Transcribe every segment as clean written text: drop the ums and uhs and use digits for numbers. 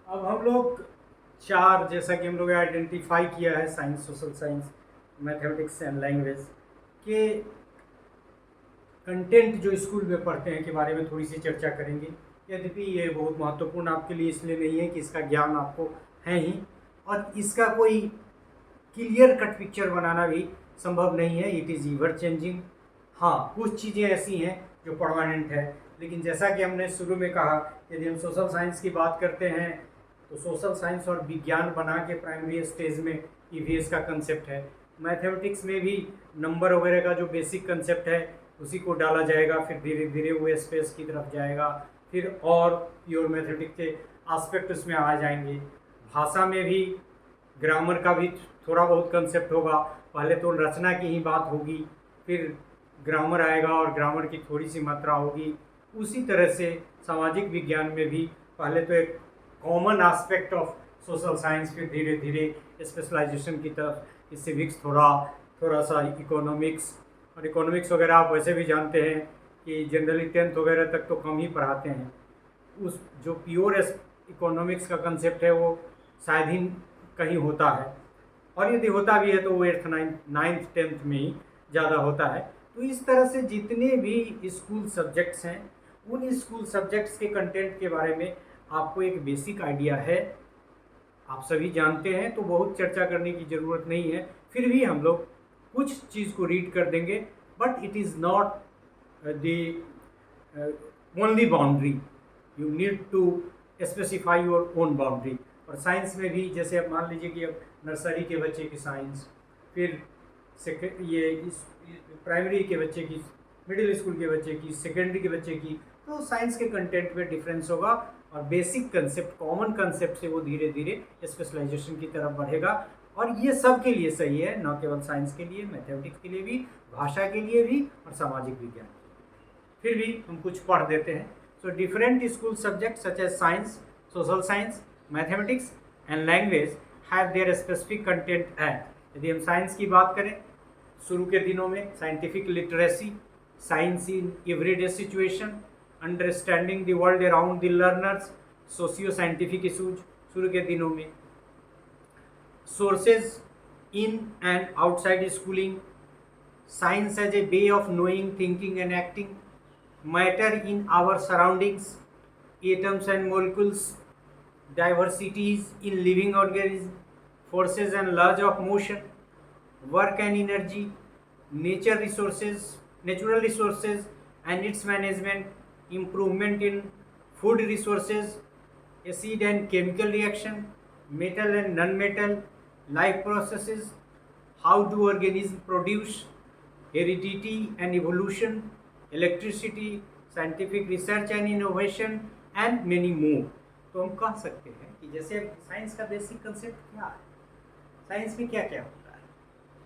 अब हम लोग चार, जैसा कि हम लोग आइडेंटिफाई किया है, science, social science, mathematics and language के कंटेंट जो स्कूल में पढ़ते हैं के बारे में थोड़ी सी चर्चा करेंगे। यद्यपि ये बहुत महत्वपूर्ण आपके लिए इसलिए नहीं है कि इसका ज्ञान आपको है ही, और इसका कोई क्लियर कट पिक्चर बनाना भी संभव नहीं है। It is ever changing. हाँ, कुछ चीज़ें ऐसी हैं जो परमानेंट है, लेकिन जैसा कि हमने शुरू में कहा, यदि हम सोशल साइंस की बात करते हैं तो सोशल साइंस और विज्ञान बना के प्राइमरी स्टेज में ईवीएस का कंसेप्ट है। मैथमेटिक्स में भी नंबर वगैरह का जो बेसिक कंसेप्ट है उसी को डाला जाएगा, फिर धीरे धीरे वो स्पेस की तरफ जाएगा, फिर और प्योर मैथमेटिक्स के आस्पेक्ट उसमें आ जाएंगे। भाषा में भी ग्रामर का भी थोड़ा बहुत कंसेप्ट होगा। पहले तो रचना की ही बात होगी, फिर ग्रामर आएगा और ग्रामर की थोड़ी सी मात्रा होगी। उसी तरह से सामाजिक विज्ञान में भी पहले तो एक common aspect of social science, फिर धीरे धीरे स्पेशलाइजेशन की तरफ, सिविक्स, थोड़ा थोड़ा सा इकोनॉमिक्स। और इकोनॉमिक्स वगैरह आप वैसे भी जानते हैं कि जनरली 10th वगैरह तक तो कम ही पढ़ाते हैं। उस जो प्योर इकोनॉमिक्स का कंसेप्ट है वो शायद ही कहीं होता है, और यदि होता भी है तो वो 8th 9th 10th में ही ज़्यादा होता है। तो इस तरह से जितने भी स्कूल सब्जेक्ट्स हैं, उन स्कूल सब्जेक्ट्स के कंटेंट के बारे में आपको एक बेसिक आइडिया है, आप सभी जानते हैं, तो बहुत चर्चा करने की ज़रूरत नहीं है। फिर भी हम लोग कुछ चीज़ को रीड कर देंगे, but it is not the only boundary. You need to specify your own boundary. और साइंस में भी जैसे अब मान लीजिए कि अब नर्सरी के बच्चे की साइंस, फिर ये इस प्राइमरी के बच्चे की, मिडिल स्कूल के बच्चे की, सेकेंडरी के बच्चे की, तो साइंस के कंटेंट में डिफरेंस होगा, और बेसिक कंसेप्ट, कॉमन कंसेप्ट से वो धीरे धीरे स्पेशलाइजेशन की तरफ बढ़ेगा। और ये सब के लिए सही है, न केवल साइंस के लिए, मैथमेटिक्स के लिए भी, भाषा के लिए भी, और सामाजिक विज्ञान के लिए। फिर भी हम कुछ पढ़ देते हैं। So different school subject such as science, social science, mathematics and language have their specific content है। यदि हम साइंस की बात करें, शुरू के दिनों में scientific literacy, science in everyday situation, understanding the world around the learners, socio scientific issues शुरू के दिनों में, sources in and outside schooling, science as a way of knowing, thinking and acting, matter in our surroundings, atoms and molecules, diversities in living organisms, forces and laws of motion, work and energy, natural resources and its management, improvement in food resources, acid and chemical reaction, metal and non-metal, life processes, how do organisms produce, heredity and evolution, electricity, scientific research and innovation, and many more। तो हम कह सकते हैं कि जैसे science का basic concept क्या है, साइंस में क्या क्या होता है,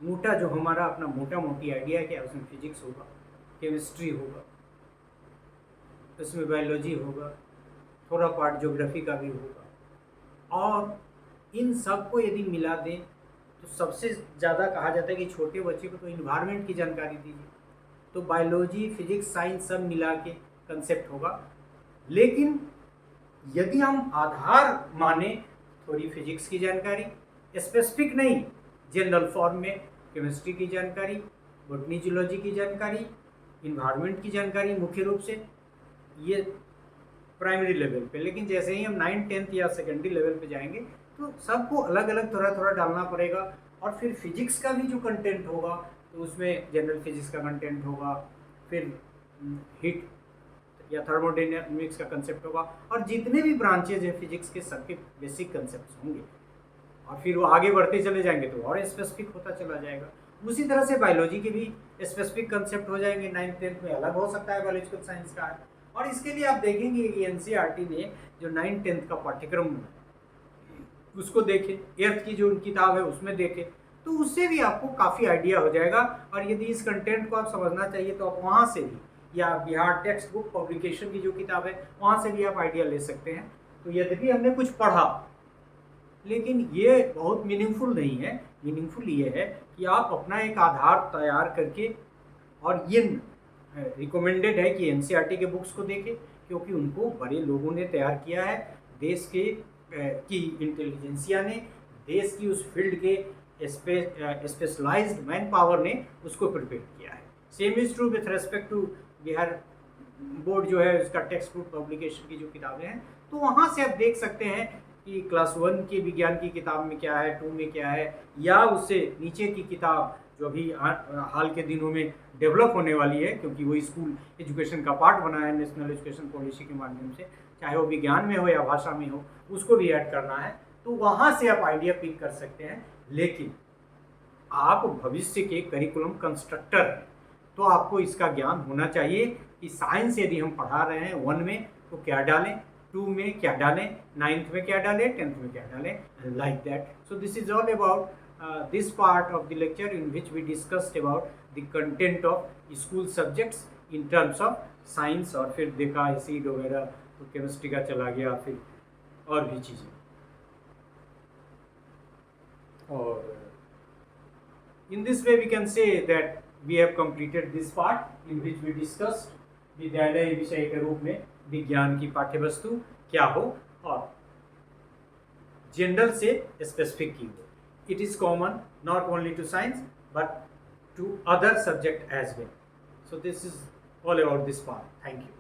मोटा जो हमारा अपना मोटा मोटी आइडिया क्या है, उसमें फिजिक्स होगा, केमिस्ट्री होगा, उसमें बायोलॉजी होगा, थोड़ा पार्ट ज्योग्राफी का भी होगा। और इन सब को यदि मिला दें तो सबसे ज़्यादा कहा जाता है कि छोटे बच्चे को तो इन्वायरमेंट की जानकारी दीजिए, तो बायोलॉजी, फिजिक्स, साइंस सब मिला के कंसेप्ट होगा। लेकिन यदि हम आधार माने, थोड़ी फिजिक्स की जानकारी, स्पेसिफिक नहीं, जनरल फॉर्म में केमिस्ट्री की जानकारी, बॉटनी, जूलॉजी की जानकारी, इन्वायरमेंट की जानकारी, मुख्य रूप से ये प्राइमरी लेवल पे। लेकिन जैसे ही हम 9th 10th या सेकेंडरी लेवल पे जाएंगे तो सबको अलग अलग थोड़ा थोड़ा डालना पड़ेगा। और फिर फिजिक्स का भी जो कंटेंट होगा तो उसमें जनरल फिजिक्स का कंटेंट होगा, फिर हीट या थर्मोडायनेमिक्स का कंसेप्ट होगा, और जितने भी ब्रांचेज हैं फिजिक्स के सबके बेसिक कंसेप्ट होंगे। और फिर वो आगे बढ़ते चले जाएंगे तो और स्पेसिफिक होता चला जाएगा। उसी तरह से बायोलॉजी के भी स्पेसिफिक कंसेप्ट हो जाएंगे। 9th 10th में अलग हो सकता है बायोलॉजिकल साइंस का। और इसके लिए आप देखेंगे कि एनसीईआरटी ने जो 9th 10th का पाठ्यक्रम उसको देखें, 8th की जो किताब है उसमें देखें, तो उससे भी आपको काफ़ी आइडिया हो जाएगा। और यदि इस कंटेंट को आप समझना चाहिए तो आप वहाँ से भी, या बिहार टेक्स्ट बुक पब्लिकेशन की जो किताब है वहाँ से भी आप आइडिया ले सकते हैं। तो यद्यपि हमने कुछ पढ़ा, लेकिन ये बहुत मीनिंगफुल नहीं है। मीनिंगफुल ये है कि आप अपना एक आधार तैयार करके, और ये रिकमेंडेड है कि एनसीईआरटी के बुक्स को देखें, क्योंकि उनको बड़े लोगों ने तैयार किया है, देश के की इंटेलिजेंसिया ने, देश की उस फील्ड के स्पेशलाइज्ड मैन पावर ने उसको प्रिपेयर किया है। Same is true with respect to Bihar board जो है उसका टेक्स्ट बुक पब्लिकेशन की जो किताबें हैं, तो वहाँ से आप देख सकते हैं कि क्लास 1 के विज्ञान की किताब में क्या है, 2 में क्या है, या उससे नीचे की किताब जो अभी हाल के दिनों में डेवलप होने वाली है, क्योंकि वो स्कूल एजुकेशन का पार्ट बना है नेशनल एजुकेशन पॉलिसी के माध्यम से, चाहे वो विज्ञान में हो या भाषा में हो, उसको भी ऐड करना है, तो वहाँ से आप आइडिया पिक कर सकते हैं। लेकिन आप भविष्य के करिकुलम कंस्ट्रक्टर हैं, तो आपको इसका ज्ञान होना चाहिए कि साइंस यदि हम पढ़ा रहे हैं 1 में तो क्या डालें, 2 में क्या डालें, 9th में क्या डालें, 10th में क्या डालें, like that. So this is all about this part of the lecture in which we discussed about the content of school subjects in terms of science, और फिर देखा एसिड वगैरह, तो केमिस्ट्री का चला गया, फिर और भी चीज़ें। और in this way we can say that we have completed this part in which we discussed विद्यालय विषय के रूप में विज्ञान की पाठ्यवस्तु क्या हो और जनरल से स्पेसिफिक की हो। It is common not only to science but to other subject as well. So this is all about this part. Thank you.